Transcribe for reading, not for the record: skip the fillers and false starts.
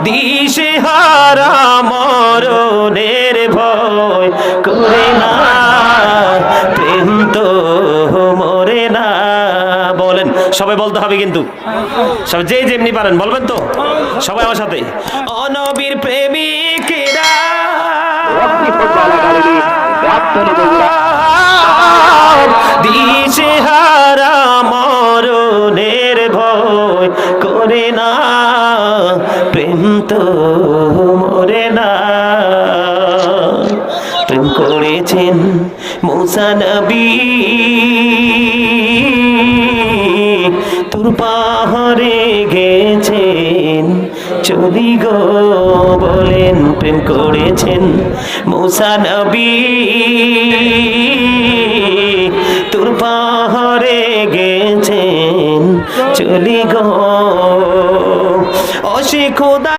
দিশে হারা মরণের ভয় করে না, প্রেম তো মরে না। বলেন, সবাই বলতে হবে কিন্তু, সবাই যে যেমনি পারেন বলবেন তো, সবাই আমার সাথে। অনবীর প্রেমিকেরা দিশে হারা মরণের ভয় করে না, প্রেম তো মরে না। প্রেম করেছেন মুসা নবী, তুর পাহাড়ে গেছেন চলি গো। বলেন, প্রেম করেছেন মুসা নবী, তুর পাহাড়ে গেছেন চলি গো। অসে খোদা